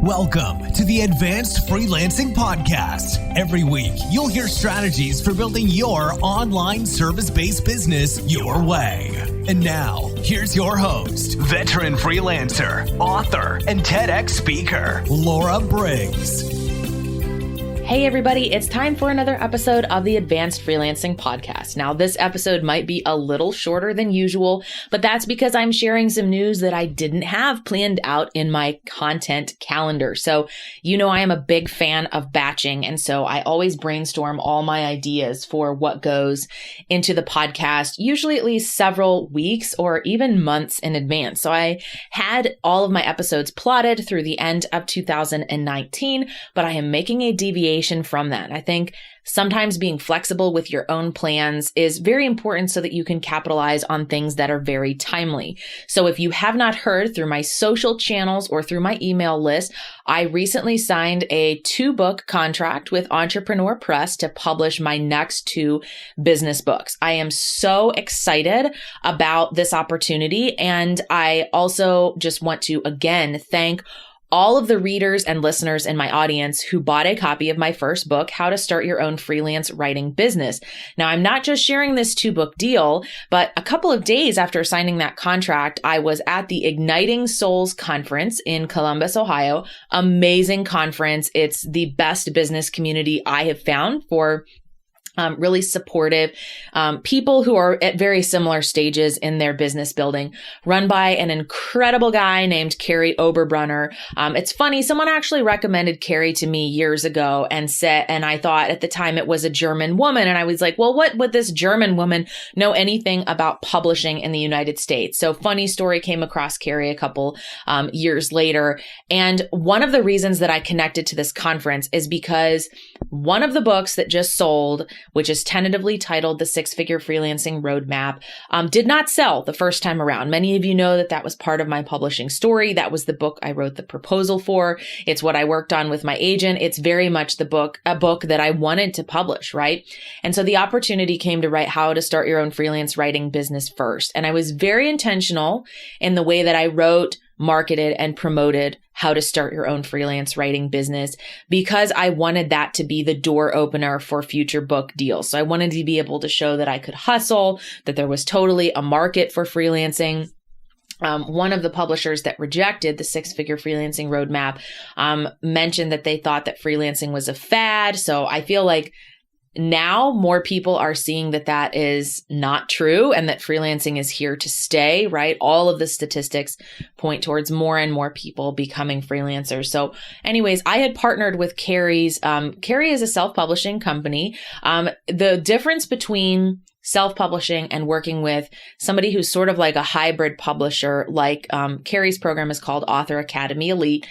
Welcome to the Advanced Freelancing Podcast. Every week, you'll hear strategies for building your online service-based business your way. And now, here's your host, veteran freelancer, author, and TEDx speaker, Laura Briggs. Hey everybody, it's time for another episode of the Advanced Freelancing Podcast. Now, this episode might be a little shorter than usual, but that's because I'm sharing some news that I didn't have planned out in my content calendar. So, you know, I am a big fan of batching, and so I always brainstorm all my ideas for what goes into the podcast, usually at least several weeks or even months in advance. So I had all of my episodes plotted through the end of 2019, but I am making a deviation from that. I think sometimes being flexible with your own plans is very important so that you can capitalize on things that are very timely. So if you have not heard through my social channels or through my email list, I recently signed a 2-book contract with Entrepreneur Press to publish my next 2 business books. I am so excited about this opportunity. And I also just want to again thank all of the readers and listeners in my audience who bought a copy of my first book, How to Start Your Own Freelance Writing Business. Now, I'm not just sharing this 2-book deal, but a couple of days after signing that contract, I was at the Igniting Souls Conference in Columbus, Ohio. Amazing conference. It's the best business community I have found for really supportive people who are at very similar stages in their business building, run by an incredible guy named Kary Oberbrunner. It's funny, someone actually recommended Kary to me years ago and I thought at the time it was a German woman. And I was like, well, what would this German woman know anything about publishing in the United States? So funny story, came across Kary a couple years later. And one of the reasons that I connected to this conference is because one of the books that just sold, which is tentatively titled The 6-Figure Freelancing Roadmap, did not sell the first time around. Many of you know that was part of my publishing story. That was the book I wrote the proposal for. It's what I worked on with my agent. It's very much a book that I wanted to publish, right? And so the opportunity came to write How to Start Your Own Freelance Writing Business first. And I was very intentional in the way that I wrote, marketed, and promoted How to Start Your Own Freelance Writing Business because I wanted that to be the door opener for future book deals. So I wanted to be able to show that I could hustle, that there was totally a market for freelancing. One of the publishers that rejected the 6-Figure Freelancing Roadmap mentioned that they thought that freelancing was a fad. So I feel like now more people are seeing that that is not true and that freelancing is here to stay, right? All of the statistics point towards more and more people becoming freelancers. So anyways, I had partnered with Kary's. Kary is a self-publishing company. The difference between self-publishing and working with somebody who's sort of like a hybrid publisher, like Kary's program is called Author Academy Elite.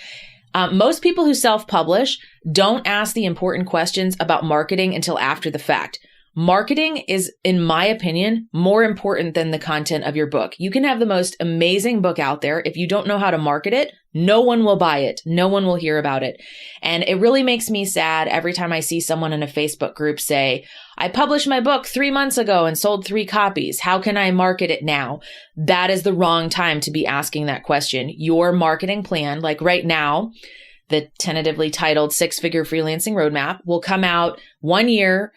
Most people who self-publish don't ask the important questions about marketing until after the fact. Marketing is, in my opinion, more important than the content of your book. You can have the most amazing book out there. If you don't know how to market it, no one will buy it. No one will hear about it. And it really makes me sad every time I see someone in a Facebook group say, I published my book 3 months ago and sold 3 copies. How can I market it now? That is the wrong time to be asking that question. Your marketing plan, like right now, the tentatively titled 6-Figure Freelancing Roadmap will come out 1 year,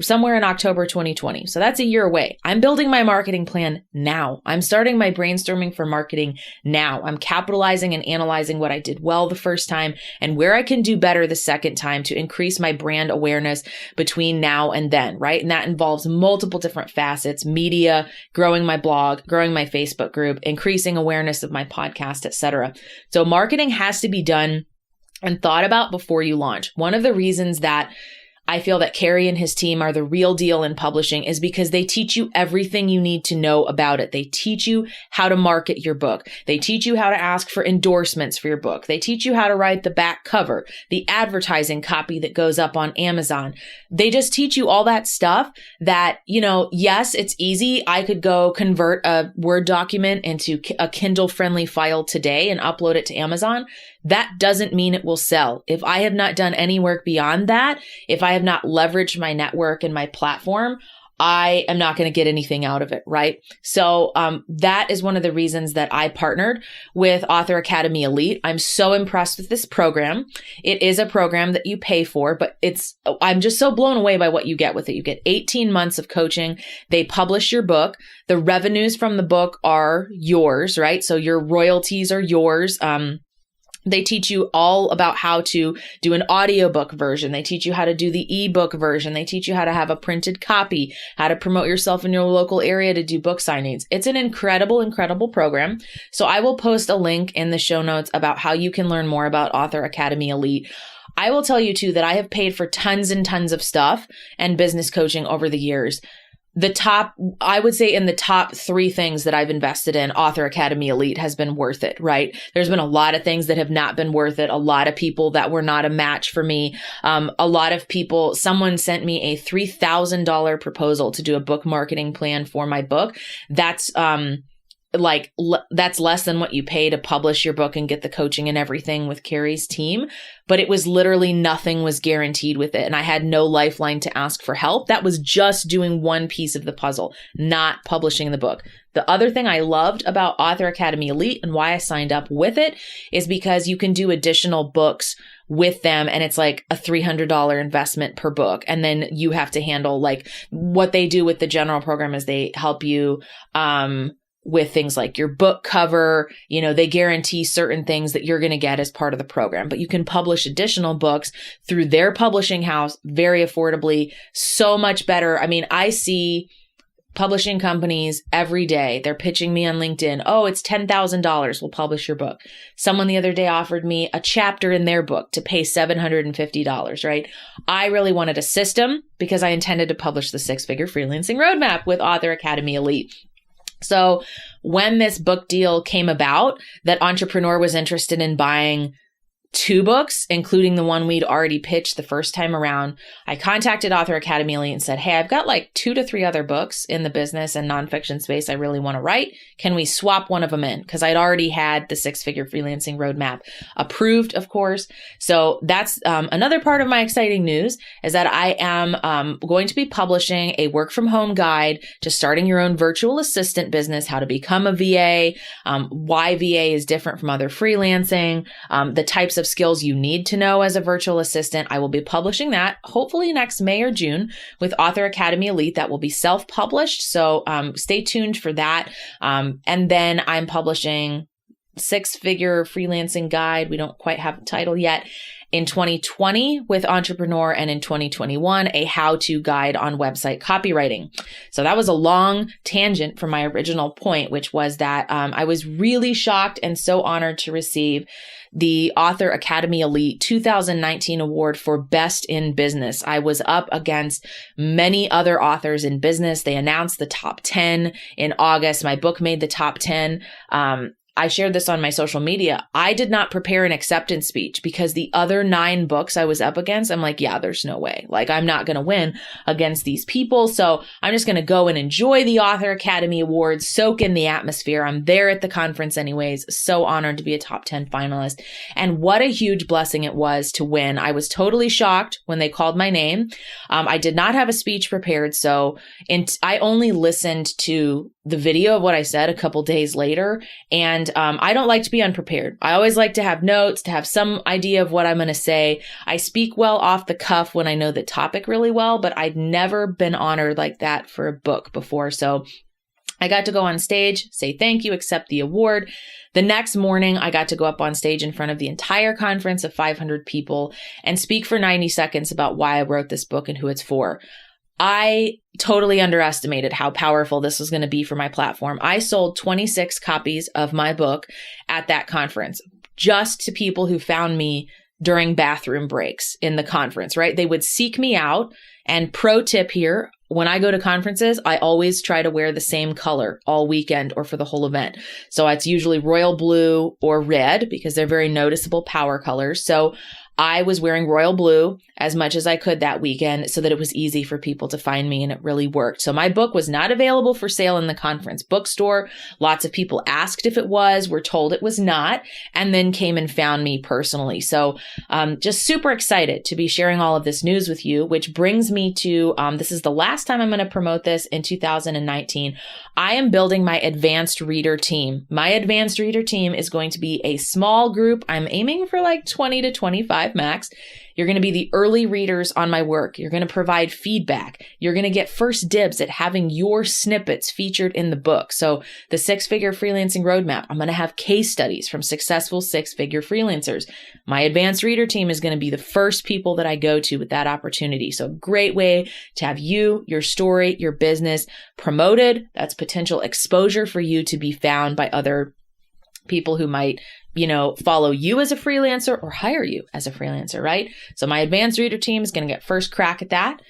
somewhere in October 2020. So that's a year away. I'm building my marketing plan now. I'm starting my brainstorming for marketing now. I'm capitalizing and analyzing what I did well the first time and where I can do better the second time to increase my brand awareness between now and then, right? And that involves multiple different facets: media, growing my blog, growing my Facebook group, increasing awareness of my podcast, etc. So marketing has to be done and thought about before you launch. One of the reasons that I feel that Kary and his team are the real deal in publishing is because they teach you everything you need to know about it. They teach you how to market your book. They teach you how to ask for endorsements for your book. They teach you how to write the back cover, the advertising copy that goes up on Amazon. They just teach you all that stuff that, you know, yes, it's easy. I could go convert a Word document into a Kindle-friendly file today and upload it to Amazon. That doesn't mean it will sell. If I have not done any work beyond that, if I have not leveraged my network and my platform, I am not going to get anything out of it, right? So that is one of the reasons that I partnered with Author Academy Elite. I'm so impressed with this program. It is a program that you pay for, but I'm just so blown away by what you get with it. You get 18 months of coaching. They publish your book. The revenues from the book are yours, right? So your royalties are yours. They teach you all about how to do an audiobook version. They teach you how to do the ebook version. They teach you how to have a printed copy, how to promote yourself in your local area to do book signings. It's an incredible, incredible program. So I will post a link in the show notes about how you can learn more about Author Academy Elite. I will tell you too that I have paid for tons and tons of stuff and business coaching over the years. I would say in the top 3 things that I've invested in, Author Academy Elite has been worth it, right? There's been a lot of things that have not been worth it. A lot of people that were not a match for me. A lot of people, someone sent me a $3,000 proposal to do a book marketing plan for my book. That's less than what you pay to publish your book and get the coaching and everything with Kary's team. But it was literally nothing was guaranteed with it. And I had no lifeline to ask for help. That was just doing one piece of the puzzle, not publishing the book. The other thing I loved about Author Academy Elite and why I signed up with it is because you can do additional books with them. And it's like a $300 investment per book. And then you have to handle what they do with the general program is they help you, with things like your book cover, they guarantee certain things that you're going to get as part of the program, but you can publish additional books through their publishing house very affordably, so much better. I mean, I see publishing companies every day. They're pitching me on LinkedIn. Oh, it's $10,000. We'll publish your book. Someone the other day offered me a chapter in their book to pay $750, right? I really wanted a system because I intended to publish the 6-figure freelancing roadmap with Author Academy Elite. So when this book deal came about, that entrepreneur was interested in buying 2 books, including the one we'd already pitched the first time around, I contacted Author Academy Elite and said, hey, I've got 2 to 3 other books in the business and nonfiction space I really want to write. Can we swap one of them in? Because I'd already had the 6-figure freelancing roadmap approved, of course. So that's another part of my exciting news is that I am going to be publishing a work from home guide to starting your own virtual assistant business, how to become a VA, why VA is different from other freelancing, the types of skills you need to know as a virtual assistant. I will be publishing that hopefully next May or June with Author Academy Elite. That will be self-published. So stay tuned for that. And then I'm publishing 6-figure freelancing guide. We don't quite have a title yet. In 2020 with Entrepreneur, and in 2021, a how-to guide on website copywriting. So that was a long tangent from my original point, which was that I was really shocked and so honored to receive the Author Academy Elite 2019 award for Best in Business. I was up against many other authors in business. They announced the top 10 in August. My book made the top 10. I shared this on my social media. I did not prepare an acceptance speech because the other 9 books I was up against, I'm like, yeah, there's no way. I'm not going to win against these people. So I'm just going to go and enjoy the Author Academy Awards, soak in the atmosphere. I'm there at the conference anyways. So honored to be a top 10 finalist. And what a huge blessing it was to win. I was totally shocked when they called my name. I did not have a speech prepared. So I only listened to the video of what I said a couple days later. And I don't like to be unprepared. I always like to have notes, to have some idea of what I'm going to say. I speak well off the cuff when I know the topic really well, but I'd never been honored like that for a book before. So I got to go on stage, say thank you, accept the award. The next morning, I got to go up on stage in front of the entire conference of 500 people and speak for 90 seconds about why I wrote this book and who it's for. I totally underestimated how powerful this was going to be for my platform. I sold 26 copies of my book at that conference, just to people who found me during bathroom breaks in the conference, right? They would seek me out. And pro tip here, when I go to conferences, I always try to wear the same color all weekend or for the whole event. So it's usually royal blue or red because they're very noticeable power colors. So I was wearing royal blue as much as I could that weekend so that it was easy for people to find me, and it really worked. So my book was not available for sale in the conference bookstore. Lots of people asked if it was, were told it was not, and then came and found me personally. So just super excited to be sharing all of this news with you, which brings me to, this is the last time I'm going to promote this in 2019. I am building my advanced reader team. My advanced reader team is going to be a small group. I'm aiming for like 20 to 25 max. You're going to be the early readers on my work. You're going to provide feedback. You're going to get first dibs at having your snippets featured in the book. So the 6-figure freelancing roadmap, I'm going to have case studies from successful 6-figure freelancers. My advanced reader team is going to be the first people that I go to with that opportunity. So great way to have you, your story, your business promoted. That's potential exposure for you to be found by other people who might, follow you as a freelancer or hire you as a freelancer, right? So my advanced reader team is going to get first crack at that.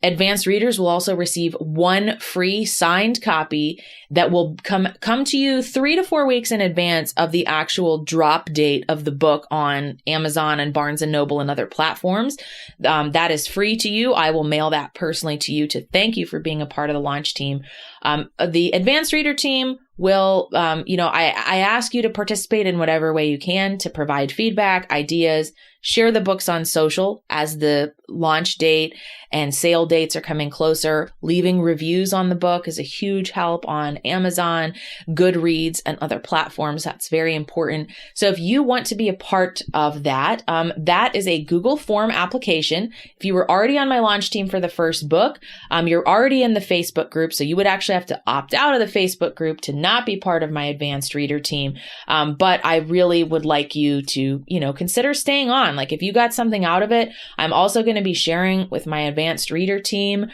Advanced readers will also receive one free signed copy that will come to you 3 to 4 weeks in advance of the actual drop date of the book on Amazon and Barnes & Noble and other platforms. That is free to you. I will mail that personally to you to thank you for being a part of the launch team. The advanced reader team will, I ask you to participate in whatever way you can to provide feedback, ideas, share the books on social as the launch date and sale dates are coming closer. Leaving reviews on the book is a huge help on Amazon, Goodreads, and other platforms. That's very important. So if you want to be a part of that, that is a Google form application. If you were already on my launch team for the first book, you're already in the Facebook group. So you would actually have to opt out of the Facebook group to not be part of my advanced reader team. But I really would like you to, consider staying on. Like if you got something out of it, I'm also going to be sharing with my advanced reader team,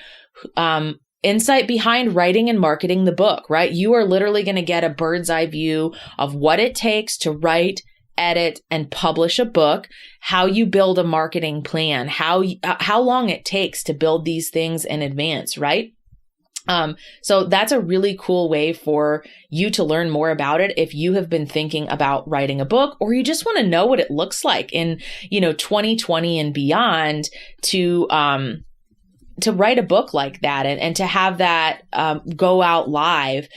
insight behind writing and marketing the book, right? You are literally going to get a bird's eye view of what it takes to write, edit, and publish a book, how you build a marketing plan, how long it takes to build these things in advance, right? So that's a really cool way for you to learn more about it if you have been thinking about writing a book, or you just want to know what it looks like in, 2020 and beyond to write a book like that and to have that, go out live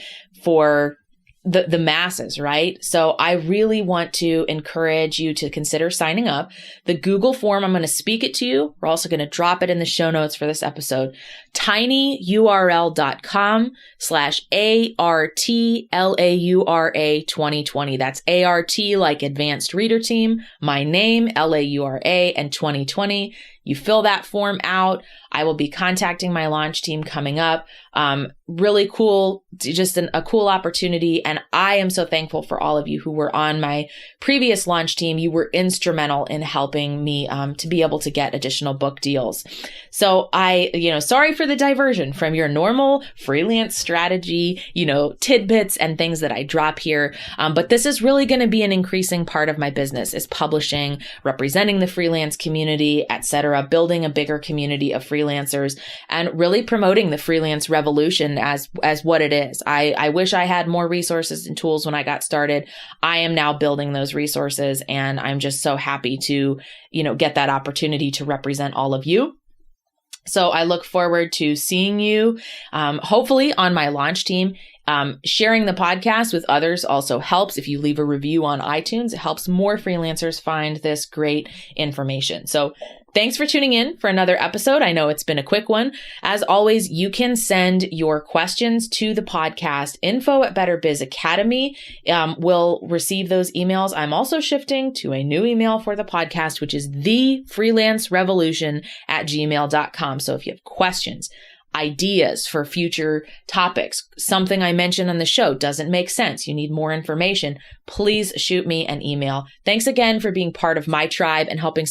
for the masses, right? So I really want to encourage you to consider signing up. The Google form, I'm going to speak it to you. We're also going to drop it in the show notes for this episode. tinyurl.com/ARTLAURA2020. That's ART like Advanced Reader Team, my name, LAURA, and 2020. You fill that form out. I will be contacting my launch team coming up. Really cool, just a cool opportunity. And I am so thankful for all of you who were on my previous launch team. You were instrumental in helping me to be able to get additional book deals. So sorry for the diversion from your normal freelance strategy, tidbits and things that I drop here. But this is really going to be an increasing part of my business, is publishing, representing the freelance community, etc., building a bigger community of freelancers, and really promoting the freelance revolution as what it is. I wish I had more resources and tools when I got started. I am now building those resources, and I'm just so happy to, get that opportunity to represent all of you. So I look forward to seeing you, hopefully on my launch team. Sharing the podcast with others also helps. If you leave a review on iTunes, it helps more freelancers find this great information. So thanks for tuning in for another episode. I know it's been a quick one. As always, you can send your questions to the podcast, info@BetterBizAcademy. We'll receive those emails. I'm also shifting to a new email for the podcast, which is thefreelancerevolution@gmail.com. So if you have questions, ideas for future topics, something I mentioned on the show doesn't make sense, you need more information, please shoot me an email. Thanks again for being part of my tribe and helping support